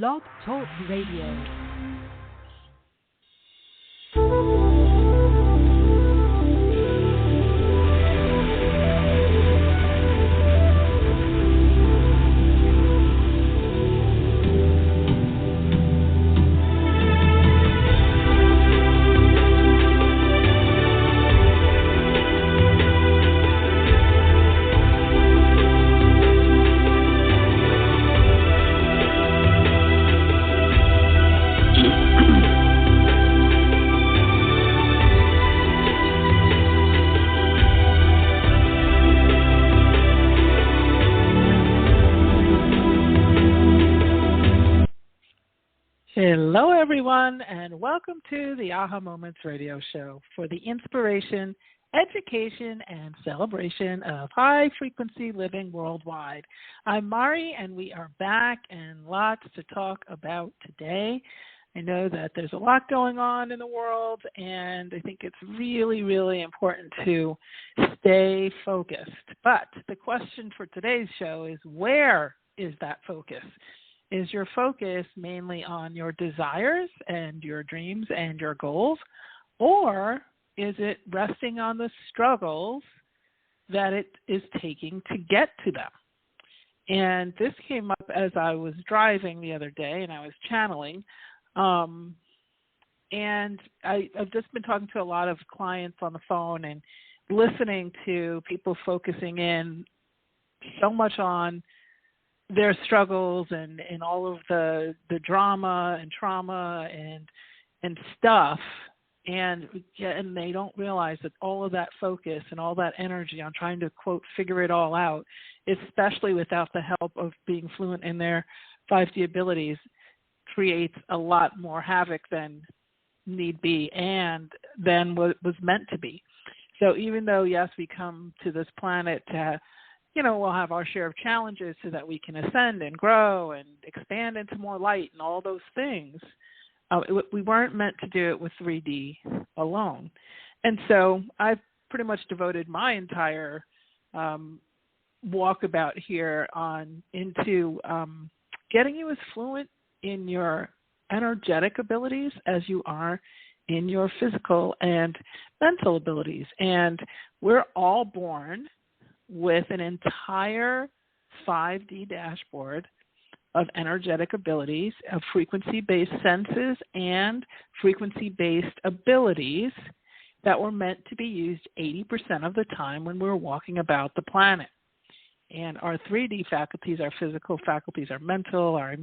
Blog Talk Radio. Hello, everyone, and welcome to the Aha Moments radio show for the inspiration, education, and celebration of high-frequency living worldwide. I'm Mari, and we are back and lots to talk about today. I know that there's a lot going on in the world, and I think it's really, really important to stay focused. But the question for today's show is, where is that focus? Is your focus mainly on your desires and your dreams and your goals, or is it resting on the struggles that it is taking to get to them? And this came up as I was driving the other day, and I was channeling. And I've just been talking to a lot of clients on the phone and listening to people focusing in so much on their struggles and all of the drama and trauma and stuff, and they don't realize that all of that focus and all that energy on trying to, quote, figure it all out, especially without the help of being fluent in their 5D abilities, creates a lot more havoc than need be and than what was meant to be. So even though, yes, we come to this planet to we'll have our share of challenges so that we can ascend and grow and expand into more light and all those things. We weren't meant to do it with 3D alone. And so I've pretty much devoted my entire walkabout here into getting you as fluent in your energetic abilities as you are in your physical and mental abilities. And we're all born with an entire 5D dashboard of energetic abilities, of frequency-based senses and frequency-based abilities that were meant to be used 80% of the time when we're walking about the planet. And our 3D faculties, our physical faculties, our mental, our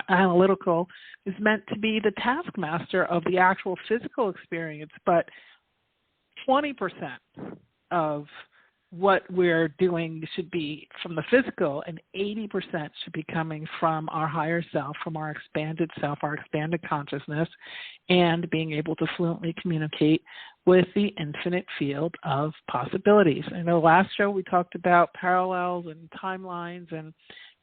analytical, is meant to be the taskmaster of the actual physical experience, but 20% of what we're doing should be from the physical, and 80% should be coming from our higher self, from our expanded self, our expanded consciousness, and being able to fluently communicate with the infinite field of possibilities. I know last show we talked about parallels and timelines, and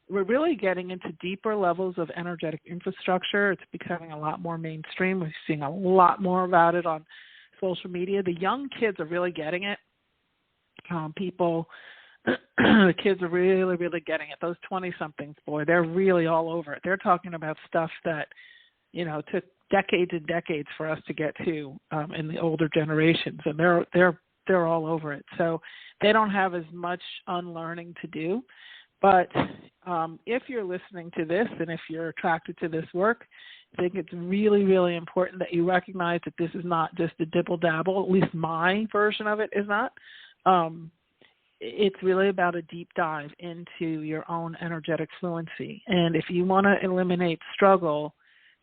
we're really getting into deeper levels of energetic infrastructure. It's becoming a lot more mainstream. We're seeing a lot more about it on social media. The young kids are really getting it. The kids are really, really getting it. Those 20-somethings, boy, they're really all over it. They're talking about stuff that, took decades and decades for us to get to in the older generations, and they're all over it. So they don't have as much unlearning to do. But if you're listening to this and if you're attracted to this work, I think it's really, really important that you recognize that this is not just a dibble-dabble. At least my version of it is not. It's really about a deep dive into your own energetic fluency. And if you want to eliminate struggle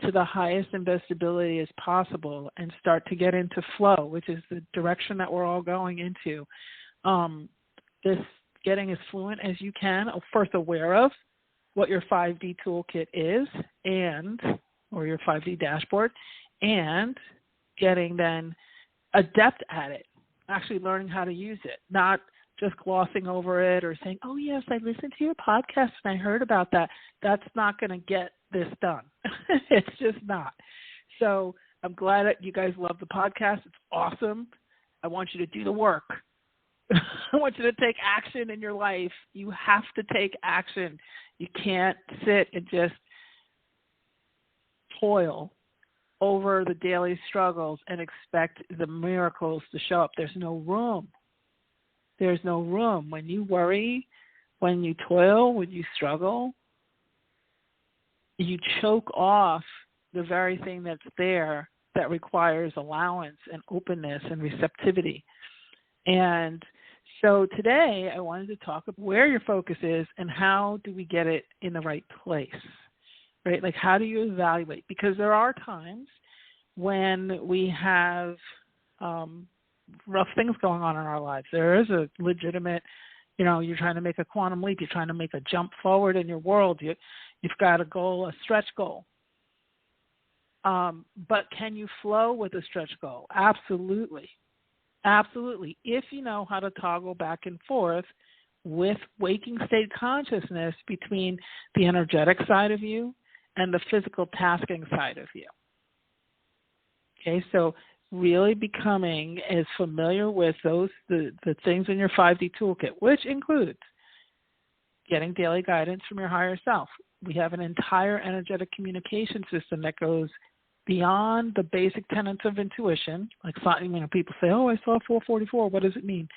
to the highest investability as possible and start to get into flow, which is the direction that we're all going into, this getting as fluent as you can, first aware of what your 5D toolkit is or your 5D dashboard, and getting then adept at it. Actually learning how to use it, not just glossing over it or saying, oh, yes, I listened to your podcast and I heard about that. That's not going to get this done. It's just not. So I'm glad that you guys love the podcast. It's awesome. I want you to do the work. I want you to take action in your life. You have to take action. You can't sit and just toil over the daily struggles and expect the miracles to show up. There's no room. There's no room. When you worry, when you toil, when you struggle, you choke off the very thing that's there that requires allowance and openness and receptivity. And so today I wanted to talk about where your focus is and how do we get it in the right place, right? Like, how do you evaluate? Because there are times when we have rough things going on in our lives. There is a legitimate, you're trying to make a quantum leap. You're trying to make a jump forward in your world. You've got a goal, a stretch goal. But can you flow with a stretch goal? Absolutely. Absolutely. If you know how to toggle back and forth with waking state consciousness between the energetic side of you and the physical tasking side of you. Okay, so really becoming as familiar with the things in your 5D toolkit, which includes getting daily guidance from your higher self. We have an entire energetic communication system that goes beyond the basic tenets of intuition. Like, people say, oh, I saw 444. What does it mean?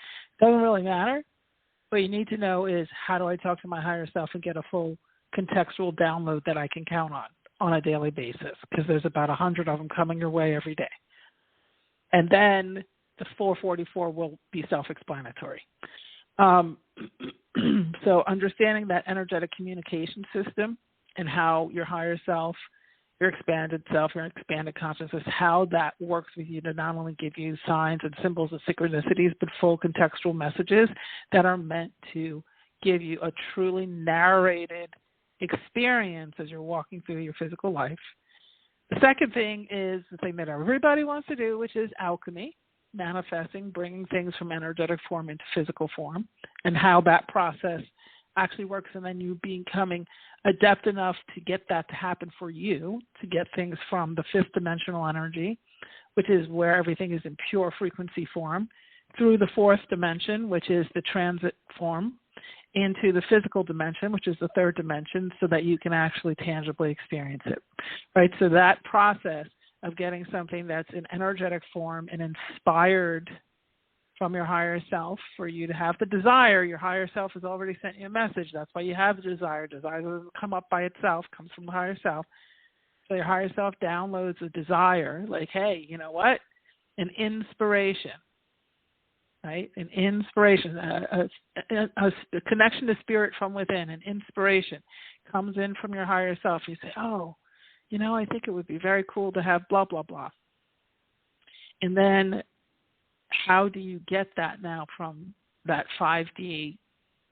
Doesn't really matter. What you need to know is, how do I talk to my higher self and get a full contextual download that I can count on a daily basis? Because there's about 100 of them coming your way every day. And then the 444 will be self-explanatory. So understanding that energetic communication system and how your higher self, your expanded self, your expanded consciousness, how that works with you to not only give you signs and symbols and synchronicities, but full contextual messages that are meant to give you a truly narrated experience as you're walking through your physical life. The second thing is the thing that everybody wants to do, which is alchemy, manifesting, bringing things from energetic form into physical form, and how that process actually works, and then you becoming adept enough to get that to happen for you, to get things from the fifth dimensional energy, which is where everything is in pure frequency form, through the fourth dimension, which is the transit form, into the physical dimension, which is the third dimension, so that you can actually tangibly experience it, right? So that process of getting something that's in energetic form and inspired from your higher self for you to have the desire. Your higher self has already sent you a message. That's why you have the desire. Desire doesn't come up by itself, comes from the higher self. So your higher self downloads a desire, like, hey, you know what? An inspiration, right? An inspiration, a connection to spirit from within, an inspiration comes in from your higher self. You say, oh, I think it would be very cool to have blah, blah, blah. And then how do you get that now from that 5D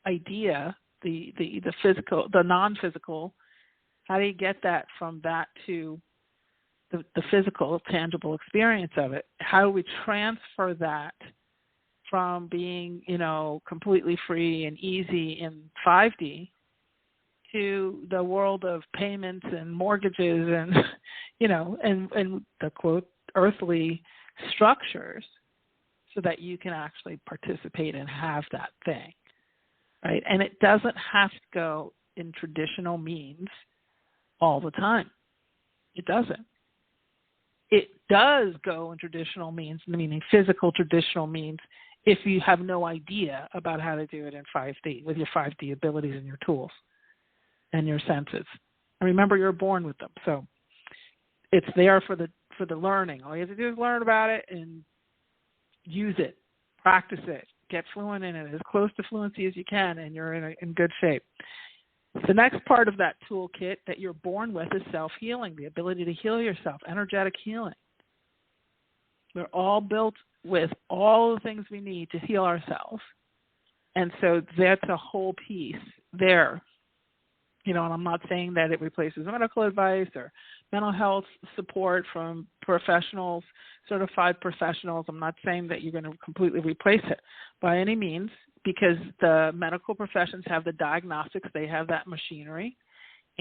idea, the physical, the non-physical? How do you get that from that to the physical, tangible experience of it? How do we transfer that from being, completely free and easy in 5D to the world of payments and mortgages and, and the quote earthly structures, so that you can actually participate and have that thing, right? And it doesn't have to go in traditional means all the time. It doesn't. It does go in traditional means, meaning physical traditional means, if you have no idea about how to do it in 5D, with your 5D abilities and your tools and your senses. And remember, you're born with them, so it's there for the learning. All you have to do is learn about it and use it, practice it, get fluent in it, as close to fluency as you can, and you're in good shape. The next part of that toolkit that you're born with is self-healing, the ability to heal yourself, energetic healing. We're all built with all the things we need to heal ourselves. And so that's a whole piece there. And I'm not saying that it replaces medical advice or mental health support from professionals, certified professionals. I'm not saying that you're going to completely replace it by any means, because the medical professions have the diagnostics, they have that machinery,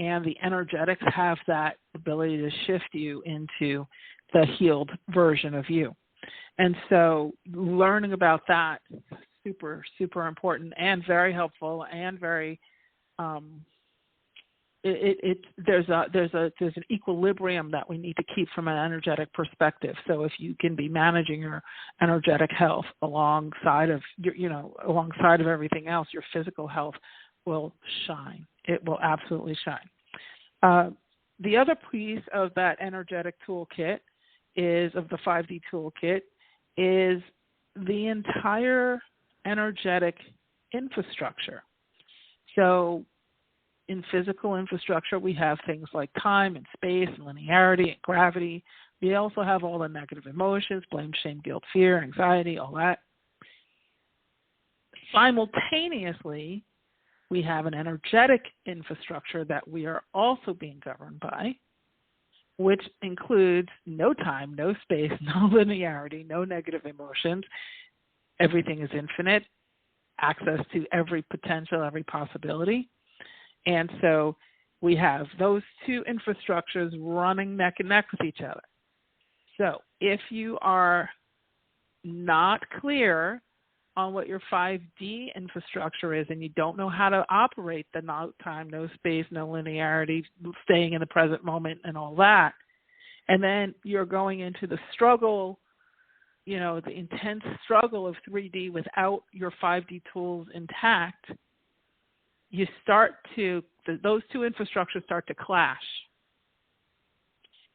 and the energetics have that ability to shift you into the healed version of you. And so learning about that is super, super important and very helpful and very there's an equilibrium that we need to keep from an energetic perspective. So if you can be managing your energetic health alongside of alongside of everything else, your physical health will shine. It will absolutely shine. The other piece of that energetic toolkit of the 5D toolkit is the entire energetic infrastructure. So in physical infrastructure, we have things like time and space and linearity and gravity. We also have all the negative emotions, blame, shame, guilt, fear, anxiety, all that. Simultaneously, we have an energetic infrastructure that we are also being governed by, which includes no time, no space, no linearity, no negative emotions. Everything is infinite, access to every potential, every possibility. And so we have those two infrastructures running neck and neck with each other. So if you are not clear on what your 5D infrastructure is and you don't know how to operate the no time, no space, no linearity, staying in the present moment and all that, and then you're going into the struggle, the intense struggle of 3D without your 5D tools intact, those two infrastructures start to clash.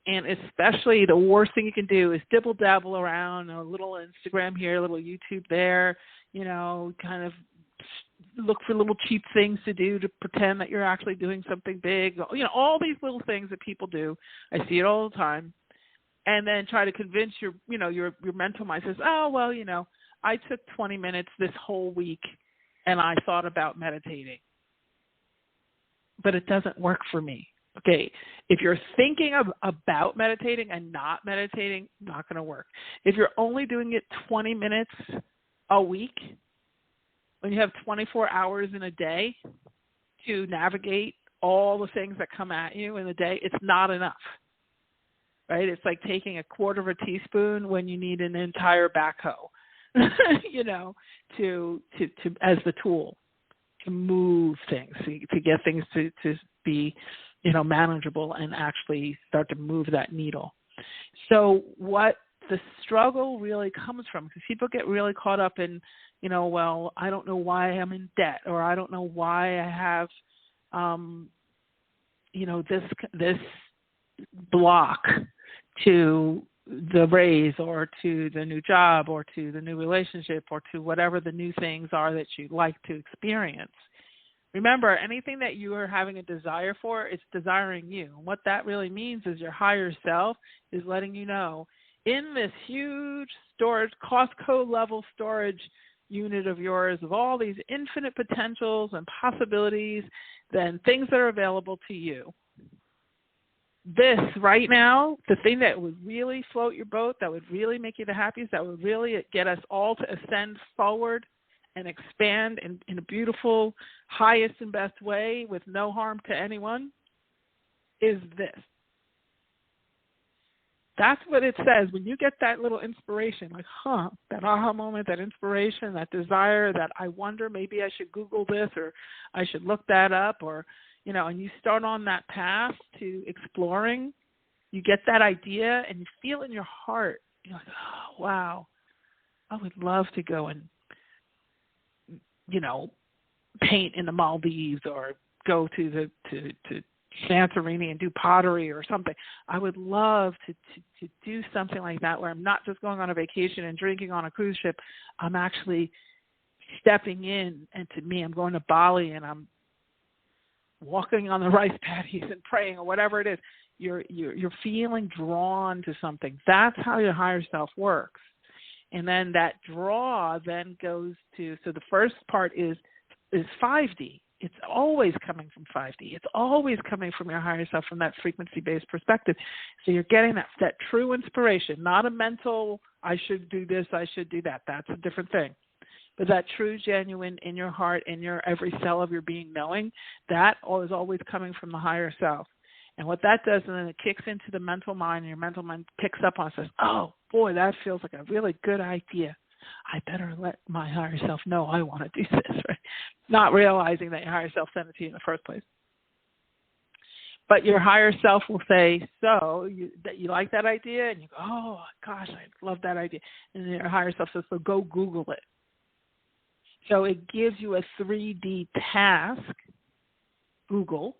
And especially the worst thing you can do is dibble-dabble around, a little Instagram here, a little YouTube there, kind of look for little cheap things to do to pretend that you're actually doing something big. All these little things that people do. I see it all the time. And then try to convince your mental mind says, oh, well, I took 20 minutes this whole week and I thought about meditating. But it doesn't work for me. Okay, if you're thinking about meditating and not meditating, not going to work. If you're only doing it 20 minutes a week, when you have 24 hours in a day to navigate all the things that come at you in a day, it's not enough, right? It's like taking a quarter of a teaspoon when you need an entire backhoe, to as the tool to move things, to get things to be, manageable and actually start to move that needle. So what the struggle really comes from, because people get really caught up in, well, I don't know why I'm in debt, or I don't know why I have, this block to the raise or to the new job or to the new relationship or to whatever the new things are that you'd like to experience. Remember, anything that you are having a desire for, it's desiring you. And what that really means is your higher self is letting you know, in this huge storage, Costco level storage unit of yours, of all these infinite potentials and possibilities, then things that are available to you. This right now, the thing that would really float your boat, that would really make you the happiest, that would really get us all to ascend forward and expand in a beautiful, highest and best way with no harm to anyone, is this. That's what it says. When you get that little inspiration, like, that aha moment, that inspiration, that desire, that I wonder, maybe I should Google this or I should look that up, or, and you start on that path to exploring, you get that idea and you feel in your heart, you're like, oh, wow, I would love to go and, paint in the Maldives or go to Santorini and do pottery or something. I would love to do something like that where I'm not just going on a vacation and drinking on a cruise ship. I'm actually stepping in, and to me, I'm going to Bali and I'm walking on the rice paddies and praying or whatever it is. You're feeling drawn to something. That's how your higher self works. And then that draw then goes to, so the first part is 5D. It's always coming from 5D. It's always coming from your higher self, from that frequency-based perspective. So you're getting that true inspiration, not a mental, I should do this, I should do that. That's a different thing. But that true, genuine, in your heart, in your every cell of your being knowing, that is always coming from the higher self. And what that does, and then it kicks into the mental mind, and your mental mind picks up on it and says, oh, boy, that feels like a really good idea. I better let my higher self know I want to do this, right? Not realizing that your higher self sent it to you in the first place. But your higher self will say, so you like that idea? And you go, oh, gosh, I love that idea. And your higher self says, so go Google it. So it gives you a 3D task, Google,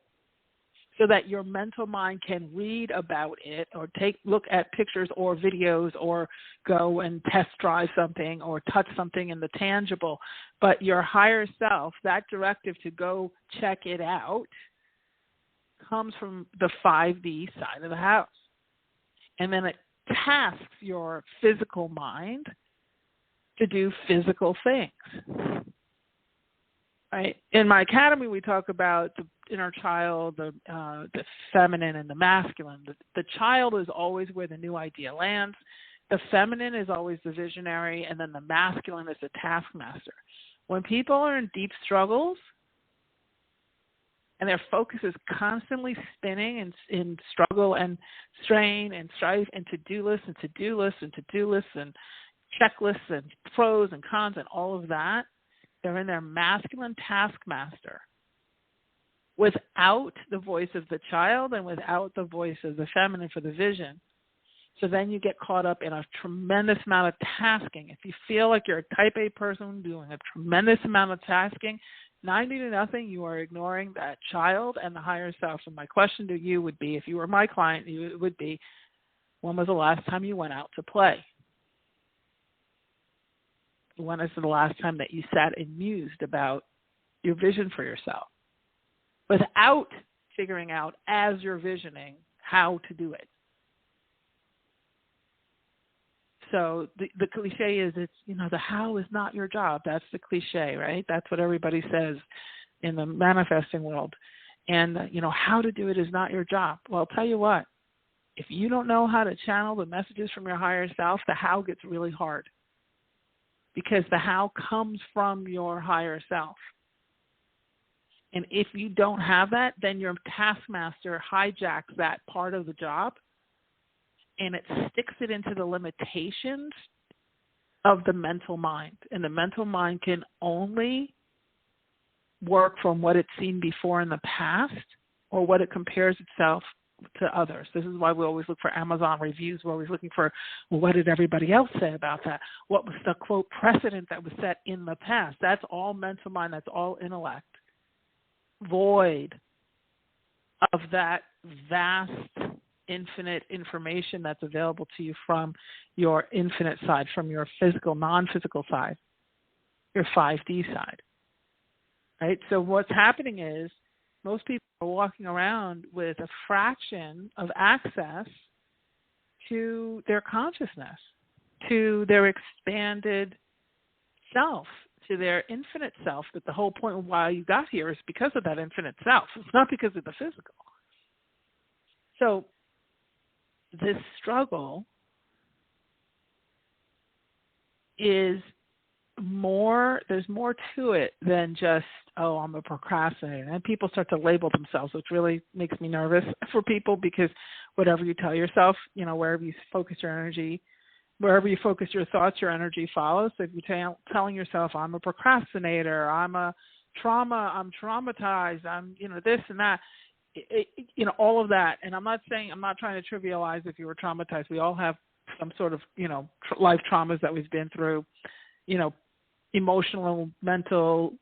so that your mental mind can read about it or look at pictures or videos or go and test drive something or touch something in the tangible. But your higher self, that directive to go check it out, comes from the 5D side of the house. And then it tasks your physical mind to do physical things. Right? In my academy, we talk about the inner child, the feminine and the masculine. The child is always where the new idea lands. The feminine is always the visionary, and then the masculine is the taskmaster. When people are in deep struggles and their focus is constantly spinning in struggle and strain and strife and to-do lists and to-do lists and to-do lists and checklists and pros and cons and all of that, they're in their masculine taskmaster without the voice of the child and without the voice of the feminine for the vision. So then you get caught up in a tremendous amount of tasking. If you feel like you're a type A person doing a tremendous amount of tasking, 90-0, you are ignoring that child and the higher self. And my question to you would be, if you were my client, it would be, when was the last time you went out to play? When is the last time that you sat and mused about your vision for yourself without figuring out as you're visioning how to do it? So the cliche is, it's, the how is not your job. That's the cliche, right? That's what everybody says in the manifesting world. And, how to do it is not your job. Well, I'll tell you what, if you don't know how to channel the messages from your higher self, the how gets really hard. Because the how comes from your higher self. And if you don't have that, then your taskmaster hijacks that part of the job and it sticks it into the limitations of the mental mind. And the mental mind can only work from what it's seen before in the past or what it compares itself to others. This is why we always look for Amazon reviews. We're always looking for, well, what did everybody else say about that? What was the, quote, precedent that was set in the past? That's all mental mind. That's all intellect. Void of that vast, infinite information that's available to you from your infinite side, from your physical, non-physical side, your 5D side. Right? So what's happening is, most people are walking around with a fraction of access to their consciousness, to their expanded self, to their infinite self. But the whole point of why you got here is because of that infinite self. It's not because of the physical. So this struggle is there's more to it than just, oh, I'm a procrastinator. And people start to label themselves, which really makes me nervous for people, because whatever you tell yourself, wherever you focus your energy, wherever you focus your thoughts, your energy follows. So if you're telling yourself, I'm a procrastinator, I'm traumatized, I'm, this and that, all of that. And I'm not trying to trivialize if you were traumatized. We all have some sort of, life traumas that we've been through, emotional, mental,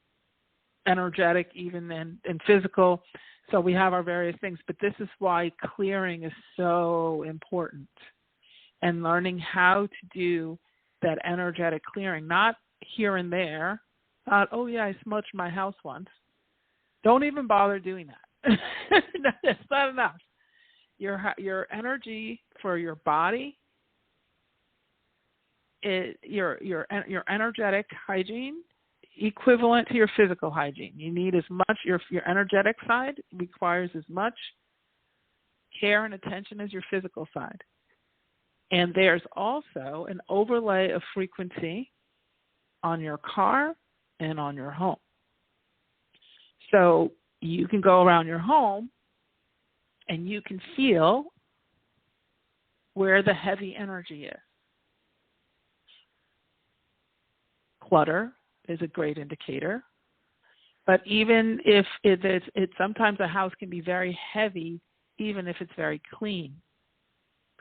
energetic, even and physical. So we have our various things, but this is why clearing is so important, and learning how to do that energetic clearing, not here and there, not, oh yeah, I smudged my house once. Don't even bother doing that. That's not enough. Your energy for your body, your energetic hygiene equivalent to your physical hygiene. You need as much, your energetic side requires as much care and attention as your physical side. And there's also an overlay of frequency on your car and on your home. So you can go around your home and you can feel where the heavy energy is. Clutter is a great indicator. But even if it's sometimes a house can be very heavy even if it's very clean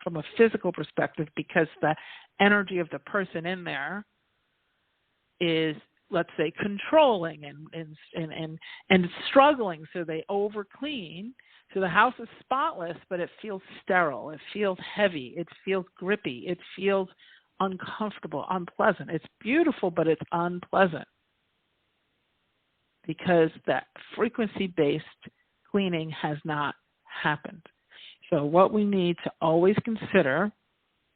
from a physical perspective, because the energy of the person in there is, let's say, controlling and struggling, so they over clean. So the house is spotless, but it feels sterile. It feels heavy. It feels grippy. It feels uncomfortable, unpleasant. It's beautiful, but it's unpleasant because that frequency-based cleaning has not happened. So what we need to always consider,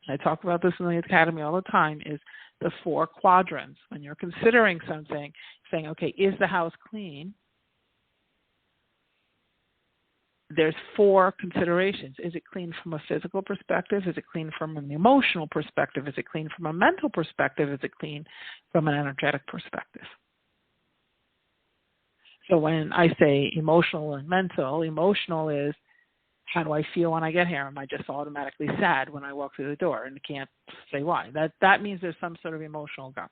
I talk about this in the Academy all the time, is the 4 quadrants. When you're considering something, saying, okay, is the house clean? There's 4 considerations. Is it clean from a physical perspective? Is it clean from an emotional perspective? Is it clean from a mental perspective? Is it clean from an energetic perspective? So when I say emotional and mental, emotional is, how do I feel when I get here? Am I just automatically sad when I walk through the door and can't say why? That means there's some sort of emotional gunk.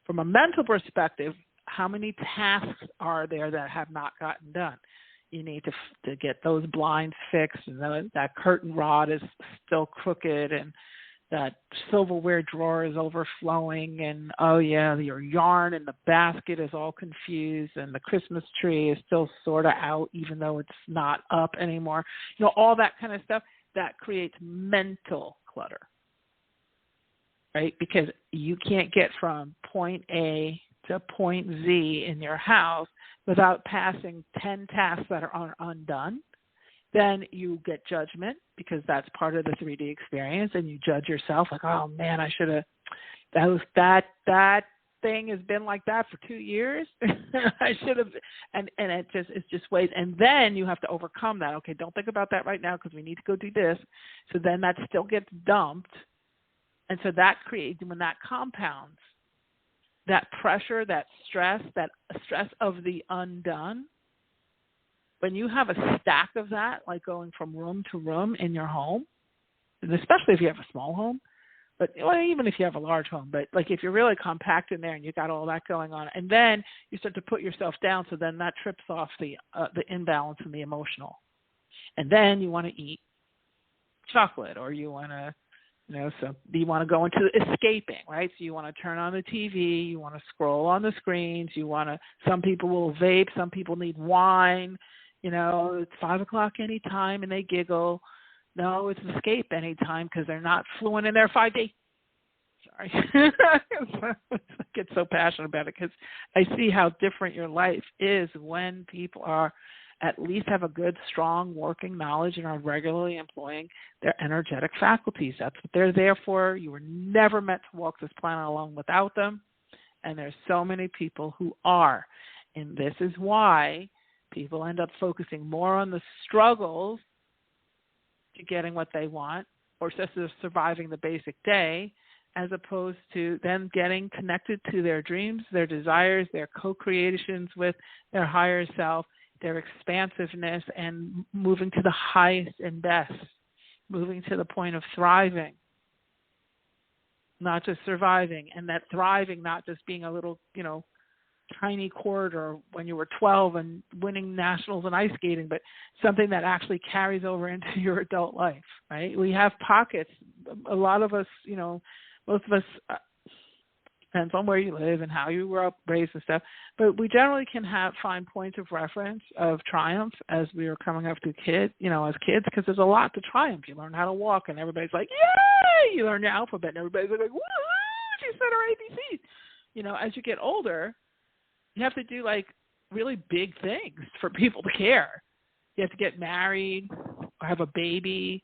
From a mental perspective, how many tasks are there that have not gotten done? You need to get those blinds fixed, and that curtain rod is still crooked, and that silverware drawer is overflowing, and oh yeah, your yarn in the basket is all confused, and the Christmas tree is still sort of out even though it's not up anymore. You know, all that kind of stuff, that creates mental clutter, right? Because you can't get from point A to point Z in your house without passing 10 tasks that are undone. Then you get judgment, because that's part of the 3D experience, and you judge yourself like, oh man, I should have, that thing has been like that for 2 years. I should have, and it's just ways. And then you have to overcome that. Okay, don't think about that right now because we need to go do this. So then that still gets dumped. And so that creates, when that compounds, that pressure, that stress of the undone, when you have a stack of that, like going from room to room in your home, and especially if you have a small home, but even if you have a large home, but like if you're really compact in there and you got all that going on, and then you start to put yourself down, so then that trips off the imbalance in the emotional. And then you want to eat chocolate, or you want to, so you want to go into escaping, right? So you want to turn on the TV, you want to scroll on the screens, some people will vape, some people need wine, it's 5 o'clock anytime and they giggle. No, it's escape anytime because they're not fluent in their 5D. Sorry. I get so passionate about it because I see how different your life is when people are at least have a good, strong working knowledge and are regularly employing their energetic faculties. That's what they're there for. You were never meant to walk this planet alone without them. And there's so many people who are. And this is why people end up focusing more on the struggles to getting what they want, or just surviving the basic day, as opposed to then getting connected to their dreams, their desires, their co-creations with their higher self, their expansiveness, and moving to the highest and best, moving to the point of thriving, not just surviving, and that thriving not just being a little, tiny corridor when you were 12 and winning nationals in ice skating, but something that actually carries over into your adult life, right? We have pockets. A lot of us, most of us, depends on where you live and how you were up, raised and stuff, but we generally can find points of reference of triumph as we are coming up to as kids, because there's a lot to triumph. You learn how to walk and everybody's like, yay! You learn your alphabet and everybody's like, woo! She said her ABCs. As you get older, you have to do like really big things for people to care. You have to get married or have a baby.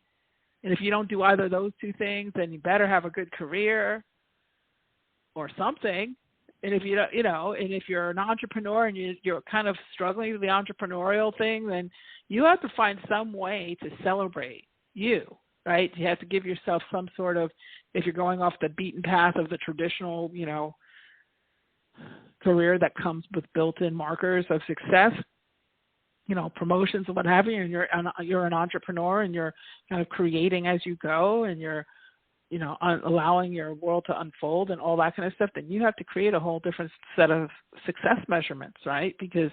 And if you don't do either of those 2 things, then you better have a good career or something. And if you don't, and if you're an entrepreneur and you're kind of struggling with the entrepreneurial thing, then you have to find some way to celebrate you, right? You have to give yourself some sort of, if you're going off the beaten path of the traditional, career that comes with built-in markers of success, promotions and what have you, and you're an entrepreneur and you're kind of creating as you go, and you're, allowing your world to unfold and all that kind of stuff, then you have to create a whole different set of success measurements, right? Because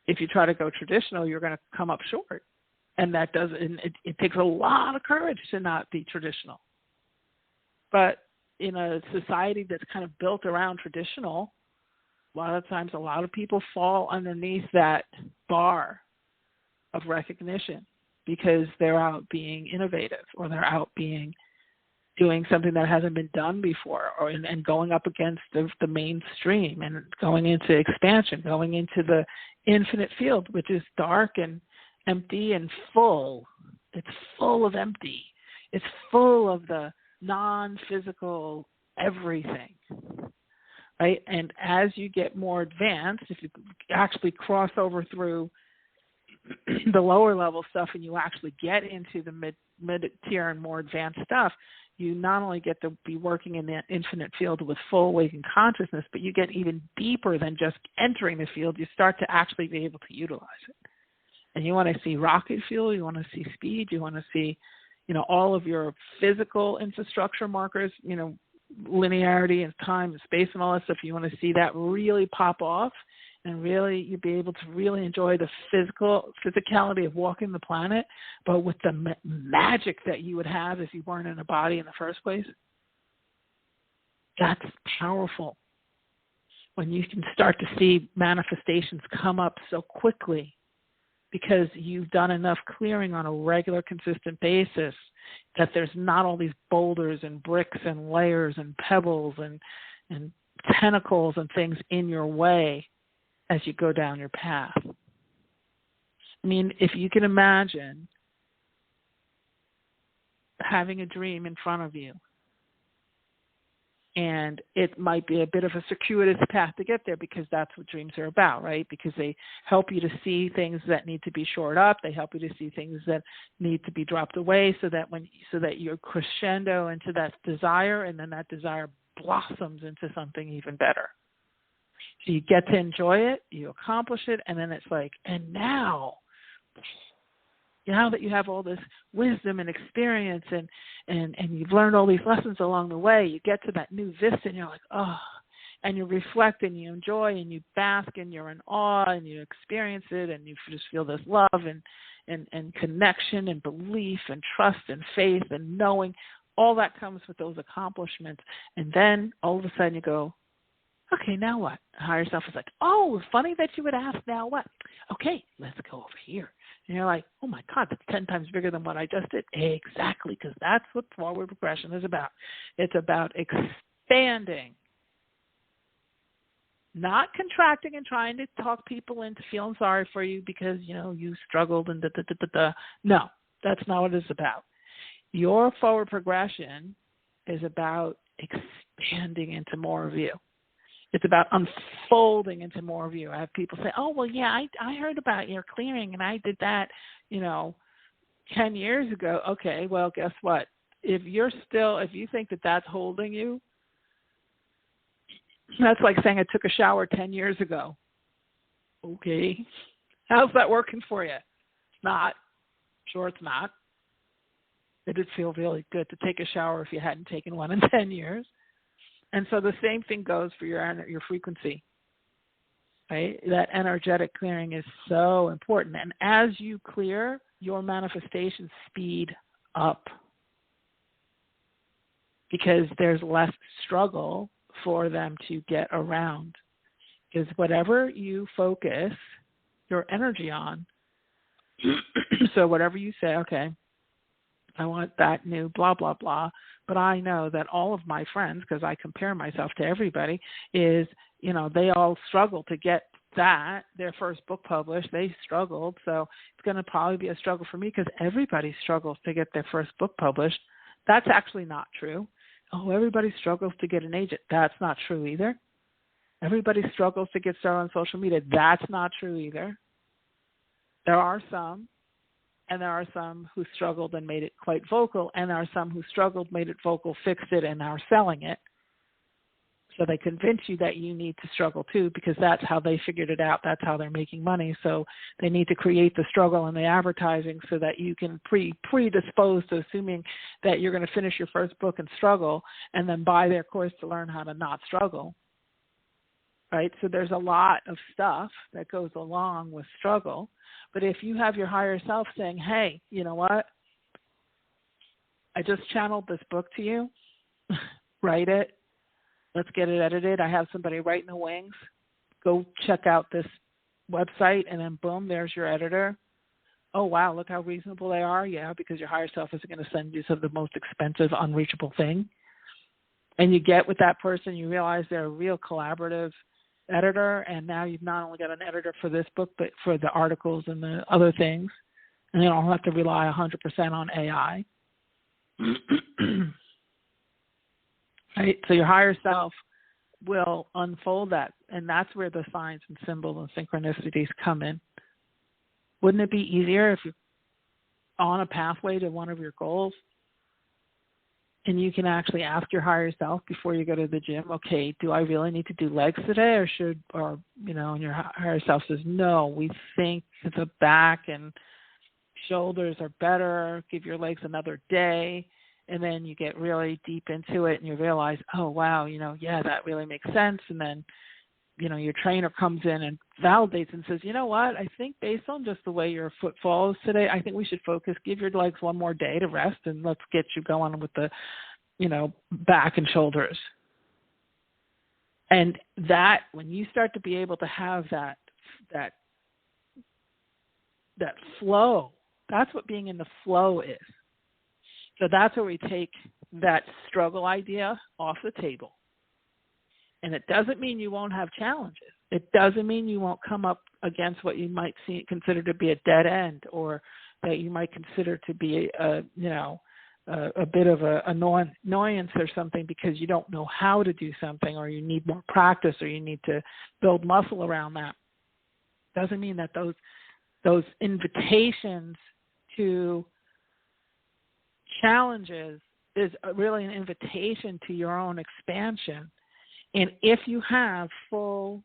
if you try to go traditional, you're going to come up short. And that doesn't, it takes a lot of courage to not be traditional. But in a society that's kind of built around traditional, a lot of times a lot of people fall underneath that bar of recognition because they're out being innovative, or they're out doing something that hasn't been done before, and going up against the mainstream, and going into expansion, going into the infinite field, which is dark and empty and full. It's full of empty. It's full of the non-physical everything, right? And as you get more advanced, if you actually cross over through the lower level stuff and you actually get into the mid-tier and more advanced stuff, you not only get to be working in the infinite field with full awakened consciousness, but you get even deeper than just entering the field. You start to actually be able to utilize it. And you want to see rocket fuel, you want to see speed, you want to see, all of your physical infrastructure markers, linearity and time and space and all that stuff. You want to see that really pop off, and really you'll be able to really enjoy the physicality of walking the planet, but with the magic that you would have if you weren't in a body in the first place. That's powerful. When you can start to see manifestations come up so quickly because you've done enough clearing on a regular, consistent basis, that there's not all these boulders and bricks and layers and pebbles and tentacles and things in your way as you go down your path. I mean, if you can imagine having a dream in front of you, and it might be a bit of a circuitous path to get there, because that's what dreams are about, right? Because they help you to see things that need to be shored up. They help you to see things that need to be dropped away, so that you're crescendo into that desire, and then that desire blossoms into something even better. So you get to enjoy it, you accomplish it, and then it's like, and now that you have all this wisdom and experience and you've learned all these lessons along the way, you get to that new vista and you're like, oh, and you reflect and you enjoy and you bask and you're in awe and you experience it and you just feel this love and connection and belief and trust and faith and knowing. All that comes with those accomplishments. And then all of a sudden you go, okay, now what? Higher self is like, oh, funny that you would ask, now what? Okay, let's go over here. And you're like, oh my God, that's 10 times bigger than what I just did. Exactly, because that's what forward progression is about. It's about expanding, not contracting and trying to talk people into feeling sorry for you because, you struggled and da-da-da-da-da. No, that's not what it's about. Your forward progression is about expanding into more of you. It's about unfolding into more of you. I have people say, oh, well, yeah, I heard about your clearing and I did that, 10 years ago. Okay, well, guess what? If you think that that's holding you, that's like saying I took a shower 10 years ago. Okay. How's that working for you? It's not. Sure, it's not. It would feel really good to take a shower if you hadn't taken one in 10 years. And so the same thing goes for your frequency, right? That energetic clearing is so important. And as you clear, your manifestations speed up because there's less struggle for them to get around. Because whatever you focus your energy on, so whatever you say, okay, I want that new blah, blah, blah. But I know that all of my friends, because I compare myself to everybody, is, they all struggle to get their first book published. They struggled. So it's going to probably be a struggle for me because everybody struggles to get their first book published. That's actually not true. Oh, everybody struggles to get an agent. That's not true either. Everybody struggles to get started on social media. That's not true either. There are some. And there are some who struggled and made it quite vocal, and there are some who struggled, made it vocal, fixed it, and are selling it. So they convince you that you need to struggle too, because that's how they figured it out. That's how they're making money. So they need to create the struggle and the advertising so that you can predispose to assuming that you're going to finish your first book and struggle, and then buy their course to learn how to not struggle. right? So there's a lot of stuff that goes along with struggle. But if you have your higher self saying, hey, you know what? I just channeled this book to you. Write it. Let's get it edited. I have somebody right in the wings. Go check out this website, and then boom, there's your editor. Oh, wow, look how reasonable they are. Yeah, because your higher self isn't going to send you some of the most expensive, unreachable thing. And you get with that person, you realize they're a real collaborative editor, and now you've not only got an editor for this book, but for the articles and the other things. And you don't have to rely 100% on AI. Right? So your higher self will unfold that, and that's where the signs and symbols and synchronicities come in. Wouldn't it be easier if you're on a pathway to one of your goals and you can actually ask your higher self before you go to the gym, okay, do I really need to do legs today, and your higher self says, no, we think the back and shoulders are better, give your legs another day. And then you get really deep into it and you realize, oh, wow, that really makes sense. And then, your trainer comes in and validates and says, you know what, I think based on just the way your foot falls today, I think we should focus, give your legs one more day to rest, and let's get you going with the, back and shoulders. And that, when you start to be able to have that flow, that's what being in the flow is. So that's where we take that struggle idea off the table. And it doesn't mean you won't have challenges. It doesn't mean you won't come up against what you might consider to be a dead end, or that you might consider to be a bit of an annoyance or something because you don't know how to do something, or you need more practice, or you need to build muscle around that. Doesn't mean that those invitations to challenges is really an invitation to your own expansion. And if you have full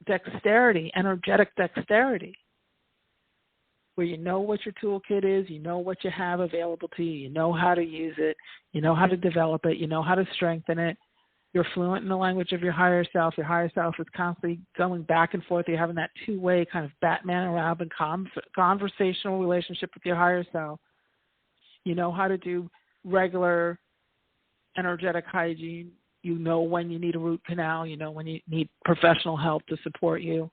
dexterity, energetic dexterity, where you know what your toolkit is, you know what you have available to you, you know how to use it, you know how to develop it, you know how to strengthen it, you're fluent in the language of your higher self is constantly going back and forth, you're having that two-way kind of Batman and Robin conversational relationship with your higher self. You know how to do regular energetic hygiene. You know when you need a root canal. You know when you need professional help to support you.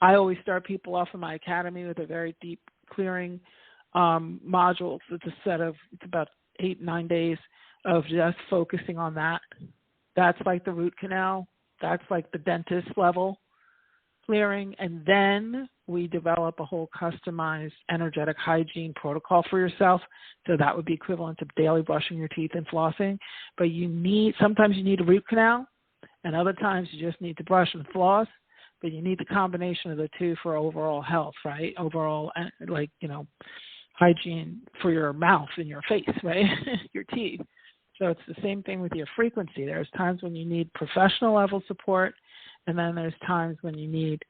I always start people off in my academy with a very deep clearing module. It's about 8-9 days of just focusing on that. That's like the root canal. That's like the dentist level clearing. And then we develop a whole customized energetic hygiene protocol for yourself. So that would be equivalent to daily brushing your teeth and flossing. But sometimes you need a root canal, and other times you just need to brush and floss. But you need the combination of the two for overall health, right? Overall, hygiene for your mouth and your face, right? Your teeth. So it's the same thing with your frequency. There's times when you need professional level support, and then there's times when you need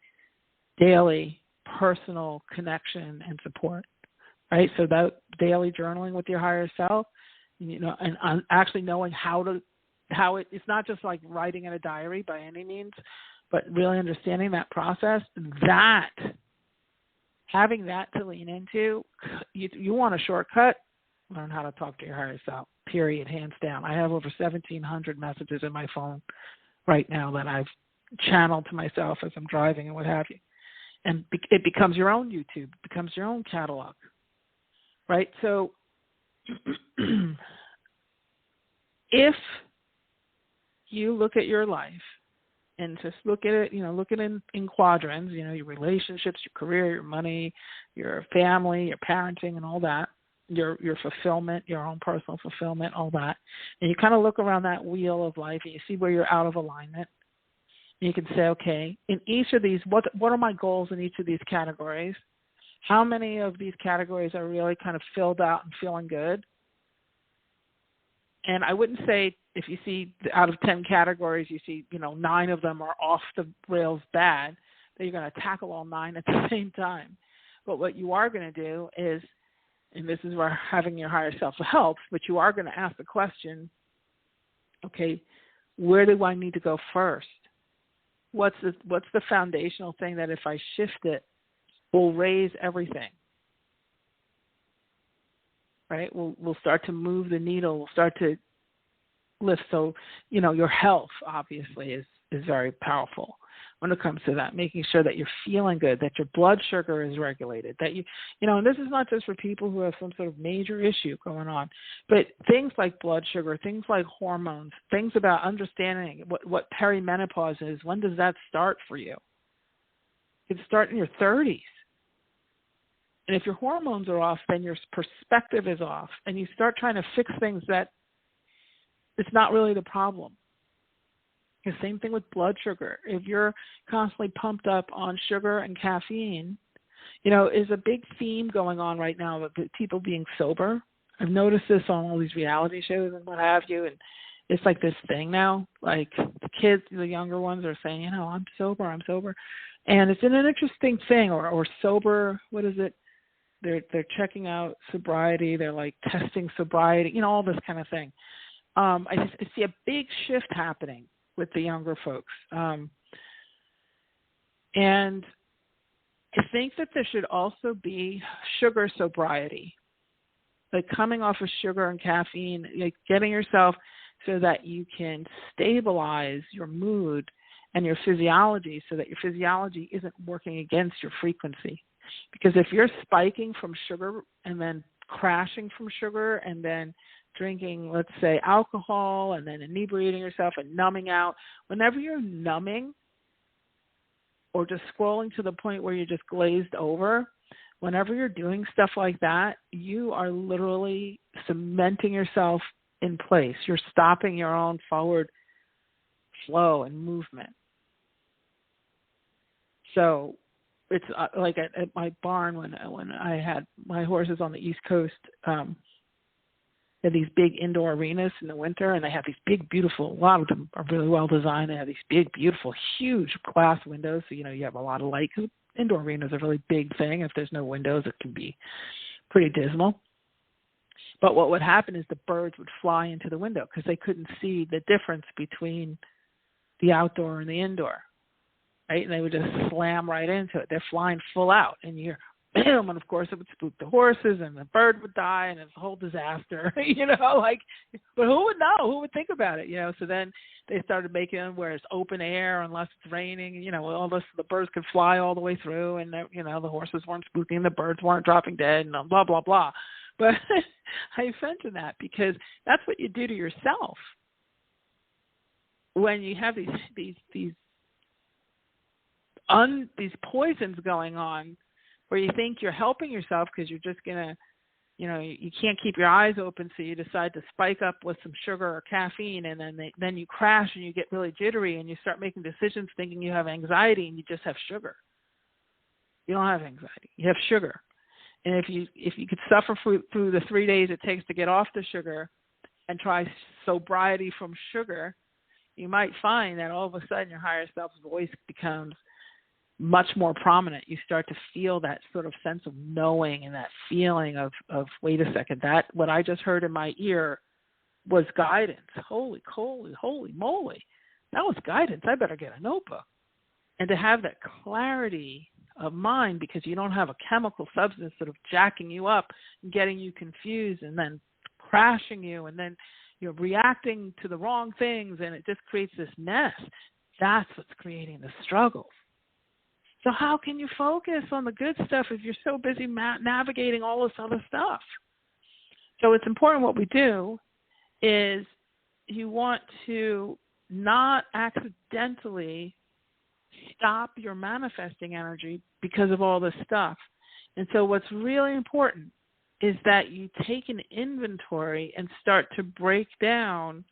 daily personal connection and support, right? So that daily journaling with your higher self, and actually knowing it's not just like writing in a diary by any means, but really understanding that process, having that to lean into. You want a shortcut? Learn how to talk to your higher self, period, hands down. I have over 1,700 messages in my phone right now that I've channeled to myself as I'm driving and what have you. And it becomes your own YouTube, it becomes your own catalog, right? So if you look at your life and just look at it, look at it in quadrants, your relationships, your career, your money, your family, your parenting and all that, your fulfillment, your own personal fulfillment, all that. And you kind of look around that wheel of life and you see where you're out of alignment. And you can say, okay, in each of these, what are my goals in each of these categories? How many of these categories are really kind of filled out and feeling good? And I wouldn't say if you see out of 10 categories, you see, 9 of them are off the rails bad, that you're going to tackle all 9 at the same time. But what you are going to do is, and this is where having your higher self helps, but you are going to ask the question, okay, where do I need to go first? what's the foundational thing that if I shift it will raise everything, right? We'll start to move the needle. We'll start to lift. So, your health obviously is very powerful when it comes to that, making sure that you're feeling good, that your blood sugar is regulated, that and this is not just for people who have some sort of major issue going on, but things like blood sugar, things like hormones, things about understanding what perimenopause is. When does that start for you? It can start in your 30s. And if your hormones are off, then your perspective is off, and you start trying to fix things that it's not really the problem. The same thing with blood sugar. If you're constantly pumped up on sugar and caffeine, is a big theme going on right now with people being sober. I've noticed this on all these reality shows and what have you, and it's like this thing now. Like the kids, the younger ones are saying, I'm sober. And it's an interesting thing, or sober, what is it? They're checking out sobriety. They're like testing sobriety, all this kind of thing. I see a big shift happening with the younger folks. And I think that there should also be sugar sobriety, like coming off of sugar and caffeine, like getting yourself so that you can stabilize your mood and your physiology so that your physiology isn't working against your frequency. Because if you're spiking from sugar and then crashing from sugar and then drinking, let's say, alcohol and then inebriating yourself and numbing out, whenever you're numbing or just scrolling to the point where you're just glazed over, whenever you're doing stuff like that, you are literally cementing yourself in place. You're stopping your own forward flow and movement. So it's like at my barn when I had my horses on the East Coast, they have these big indoor arenas in the winter, and they have these big, beautiful, a lot of them are really well designed. They have these big, beautiful, huge glass windows, so, you have a lot of light. 'Cause indoor arenas are a really big thing. If there's no windows, it can be pretty dismal. But what would happen is the birds would fly into the window because they couldn't see the difference between the outdoor and the indoor, right? And they would just slam right into it. They're flying full out, and you're and of course it would spook the horses and the bird would die and it's a whole disaster, but who would know? Who would think about it? So then they started making them where it's open air unless it's raining, all this, the birds could fly all the way through and, the horses weren't spooking, the birds weren't dropping dead and blah, blah, blah. But I mention that because that's what you do to yourself when you have these poisons going on, where you think you're helping yourself because you're just going to, you can't keep your eyes open, so you decide to spike up with some sugar or caffeine, and then you crash and you get really jittery and you start making decisions thinking you have anxiety, and you just have sugar. You don't have anxiety. You have sugar. And if you could suffer through the 3 days it takes to get off the sugar and try sobriety from sugar, you might find that all of a sudden your higher self's voice becomes much more prominent. You start to feel that sort of sense of knowing and that feeling of wait a second, that what I just heard in my ear was guidance. Holy moly. That was guidance. I better get a notebook. And to have that clarity of mind, because you don't have a chemical substance sort of jacking you up and getting you confused and then crashing you, and then you're reacting to the wrong things, and it just creates this mess. That's what's creating the struggles. So how can you focus on the good stuff if you're so busy navigating all this other stuff? So it's important what we do is you want to not accidentally stop your manifesting energy because of all this stuff. And so what's really important is that you take an inventory and start to break down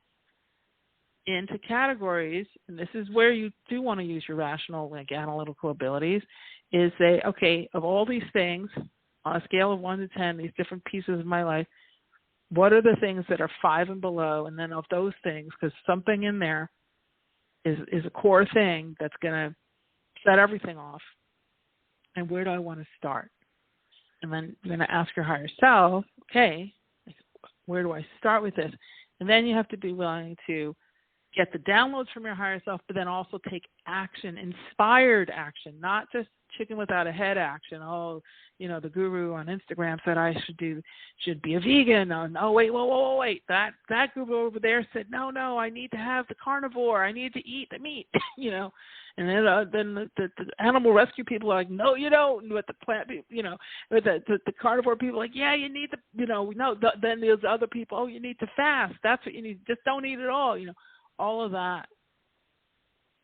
into categories, and this is where you do want to use your rational, analytical abilities, is say, okay, of all these things, on a scale of 1 to 10, these different pieces of my life, what are the things that are 5 and below? And then of those things, because something in there is a core thing that's going to set everything off, and where do I want to start? And then you're going to ask your higher self, okay, where do I start with this? And then you have to be willing to get the downloads from your higher self, but then also take action, inspired action, not just chicken without a head action. Oh, the guru on Instagram said I should be a vegan. Oh, wait, wait. That guru over there said, no, I need to have the carnivore. I need to eat the meat, And then the animal rescue people are like, no, you don't. With the plant, with the carnivore people are like, yeah, you need the, then there's other people, oh, you need to fast. That's what you need. Just don't eat it all, all of that.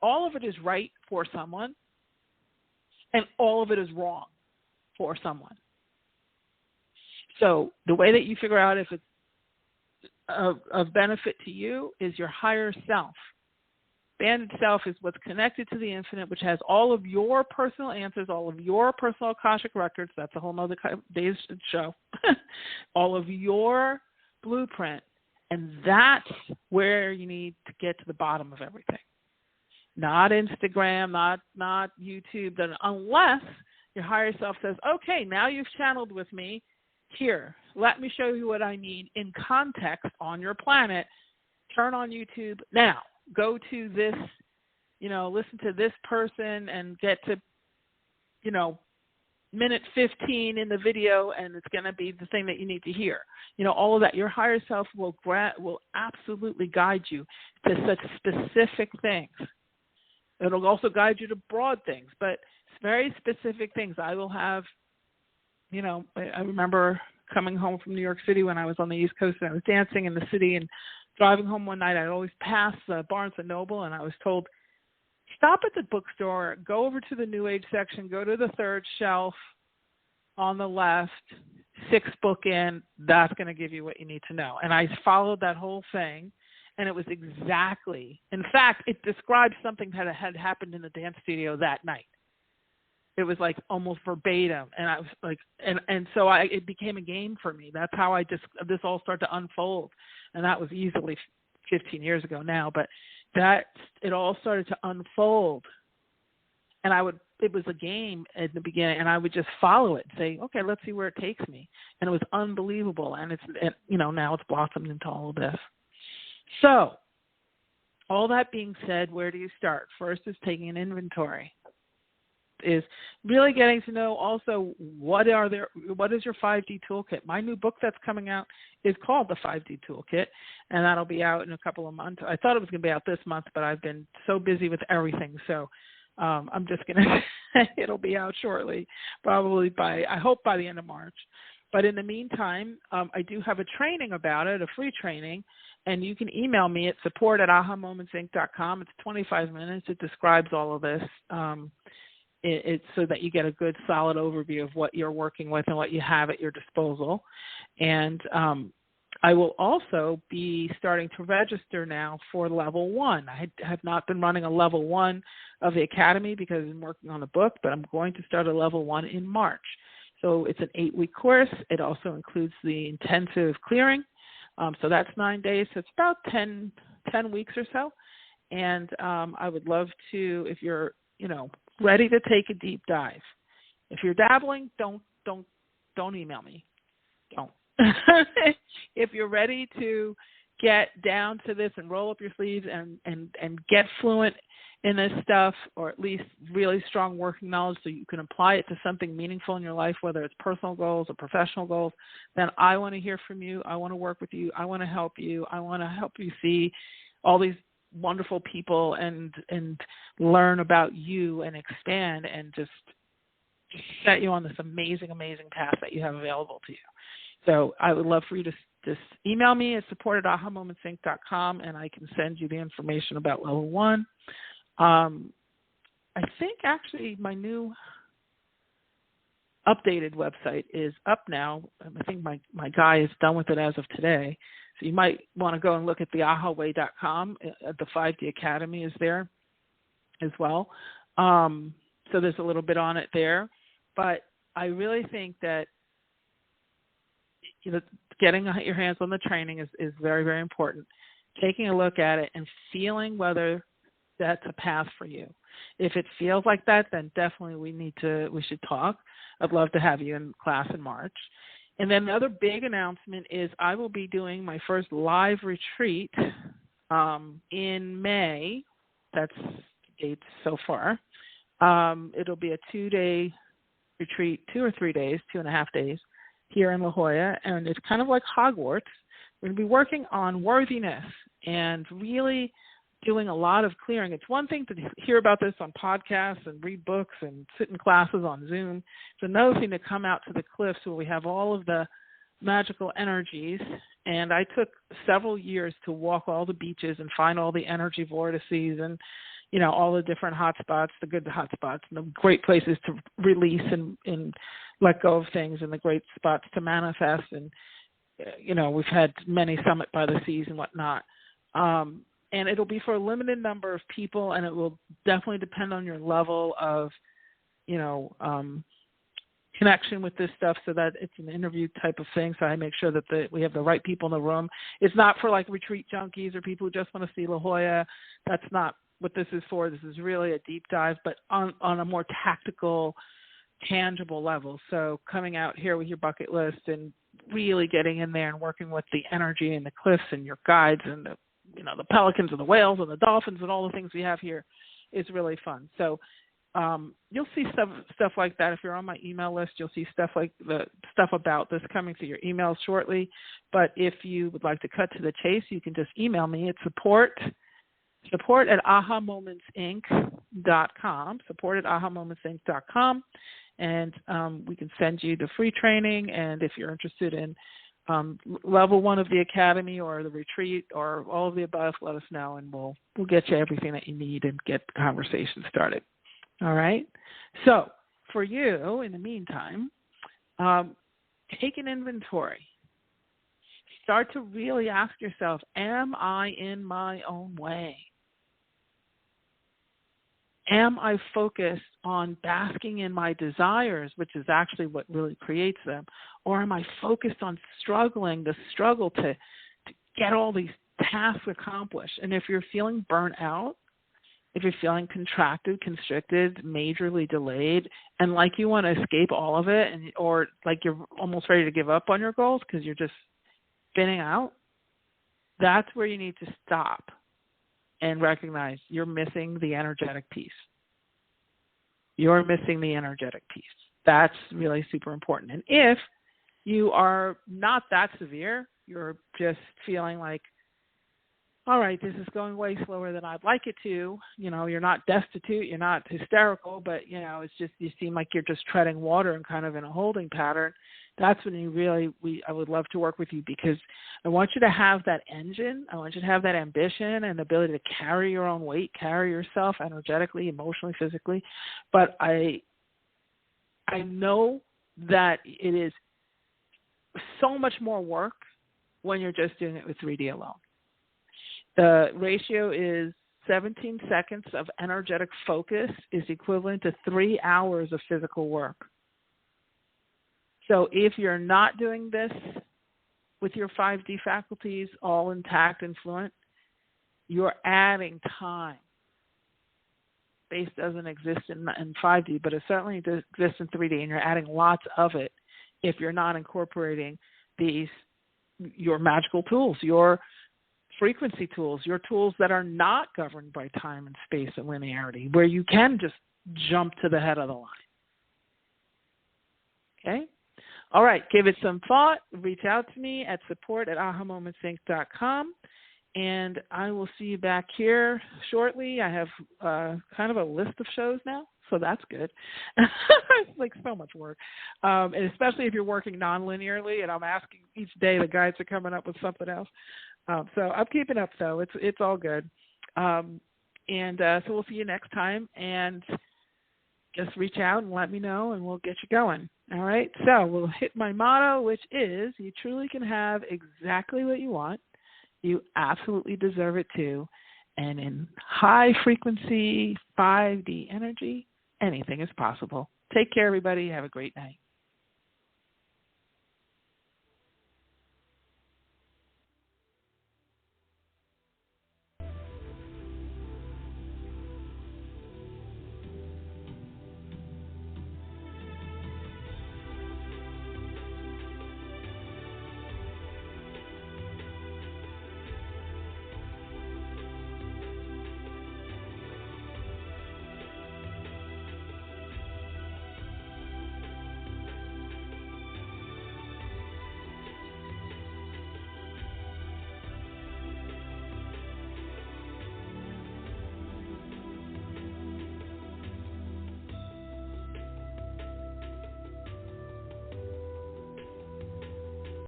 All of it is right for someone, and all of it is wrong for someone. So the way that you figure out if it's of benefit to you is your higher self. Banded self is what's connected to the infinite, which has all of your personal answers, all of your personal Akashic records. That's a whole other day's show. All of your blueprint. And that's where you need to get to the bottom of everything. Not Instagram, not YouTube, unless your higher self says, okay, now you've channeled with me. Here, let me show you what I need in context on your planet. Turn on YouTube now. Go to this, listen to this person and get to, minute 15 in the video, and it's going to be the thing that you need to hear. All of that. Your higher self will absolutely guide you to such specific things. It'll also guide you to broad things, but very specific things. I will have, I remember coming home from New York City when I was on the East Coast, and I was dancing in the city, and driving home one night, I'd always pass Barnes & Noble, and I was told, stop at the bookstore, go over to the New Age section, go to the third shelf on the left, 6th book in, that's going to give you what you need to know. And I followed that whole thing, and it was exactly, in fact, it described something that had happened in the dance studio that night. It was like almost verbatim, and I was like, and so it became a game for me. That's how this all started to unfold, and that was easily 15 years ago now. But it all started to unfold, and it was a game at the beginning, and I would just follow it and say, okay, let's see where it takes me, and it was unbelievable, and now it's blossomed into all of this. So, all that being said, where do you start? First is taking an inventory. Is really getting to know also what is your 5D toolkit. My new book that's coming out is called the 5D Toolkit, and that'll be out in a couple of months. I thought it was going to be out this month, but I've been so busy with everything, so I'm just going to it'll be out shortly, probably I hope by the end of March. But in the meantime, I do have a training about it, a free training, and you can email me at support@ahamomentsinc.com. It's 25 minutes. It describes all of this. It's so that you get a good, solid overview of what you're working with and what you have at your disposal. And I will also be starting to register now for level 1. I have not been running a level 1 of the Academy because I'm working on the book, but I'm going to start a level 1 in March. So it's an 8-week course. It also includes the intensive clearing. So that's 9 days. So it's about 10 weeks or so. And I would love to, if you're, ready to take a deep dive. If you're dabbling, don't email me. Don't. If you're ready to get down to this and roll up your sleeves and get fluent in this stuff, or at least really strong working knowledge so you can apply it to something meaningful in your life, whether it's personal goals or professional goals, then I want to hear from you. I want to work with you. I want to help you. I want to help you see all these wonderful people and learn about you and expand and just set you on this amazing path that you have available to you. So I would love for you to just email me at support@ahamomentsinc.com, and I can send you the information about level 1. I think actually my new updated website is up now. I think my guy is done with it as of today. So you might want to go and look at the ahaway.com. The 5D Academy is there as well. So there's a little bit on it there. But I really think that getting your hands on the training is very, very important. Taking a look at it and feeling whether that's a path for you. If it feels like that, then definitely we should talk. I'd love to have you in class in March. And then the other big announcement is I will be doing my first live retreat In May, that's dates so far, it'll be a 2-day retreat, 2 or 3 days, 2.5 days here in La Jolla, and it's kind of like Hogwarts. We're going to be working on worthiness and really doing a lot of clearing. It's one thing to hear about this on podcasts and read books and sit in classes on Zoom. It's another thing to come out to the cliffs where we have all of the magical energies. And I took several years to walk all the beaches and find all the energy vortices and, you know, all the different hot spots, the good hot spots, and the great places to release and let go of things, and the great spots to manifest. And, you know, we've had many Summit by the Seas and whatnot. And it'll be for a limited number of people, and it will definitely depend on your level of, you know, connection with this stuff, so that it's an interview type of thing. So I make sure that we have the right people in the room. It's not for like retreat junkies or people who just want to see La Jolla. That's not what this is for. This is really a deep dive, but on a more tactical, tangible level. So coming out here with your bucket list and really getting in there and working with the energy and the cliffs and your guides and the, you know, the pelicans and the whales and the dolphins and all the things we have here is really fun. So you'll see stuff like that. If you're on my email list, you'll see stuff like the stuff about this coming to your emails shortly. But if you would like to cut to the chase, you can just email me at support@ahamomentsinc.com, support@ahamomentsinc.com, and we can send you the free training. And if you're interested in level 1 of the academy or the retreat or all of the above, let us know, and we'll get you everything that you need and get the conversation started. All right? So for you, in the meantime, take an inventory. Start to really ask yourself, am I in my own way? Am I focused on basking in my desires, which is actually what really creates them? Or am I focused on the struggle to get all these tasks accomplished? And if you're feeling burnt out, if you're feeling contracted, constricted, majorly delayed, and like you want to escape all of it, or like you're almost ready to give up on your goals because you're just spinning out, that's where you need to stop and recognize you're missing the energetic piece. You're missing the energetic piece. That's really super important. And if you are not that severe, you're just feeling like, all right, this is going way slower than I'd like it to. You know, you're not destitute, you're not hysterical, but, you know, it's just you seem like you're just treading water and kind of in a holding pattern. That's when you really, I would love to work with you, because I want you to have that engine. I want you to have that ambition and ability to carry your own weight, carry yourself energetically, emotionally, physically. But I know that it is so much more work when you're just doing it with 3D alone. The ratio is 17 seconds of energetic focus is equivalent to 3 hours of physical work. So if you're not doing this with your 5D faculties all intact and fluent, you're adding time. Space doesn't exist in 5D, but it certainly exists in 3D, and you're adding lots of it if you're not incorporating your magical tools, your frequency tools, your tools that are not governed by time and space and linearity, where you can just jump to the head of the line. Okay? All right, give it some thought. Reach out to me at support@ahamomentsinc.com, and I will see you back here shortly. I have kind of a list of shows now, so that's good. It's like so much work, and especially if you're working non-linearly, and I'm asking each day the guides are coming up with something else. So I'm keeping up, though. It's all good. So we'll see you next time, and just reach out and let me know, and we'll get you going. All right? So we'll hit my motto, which is you truly can have exactly what you want. You absolutely deserve it, too. And in high-frequency 5D energy, anything is possible. Take care, everybody. Have a great night.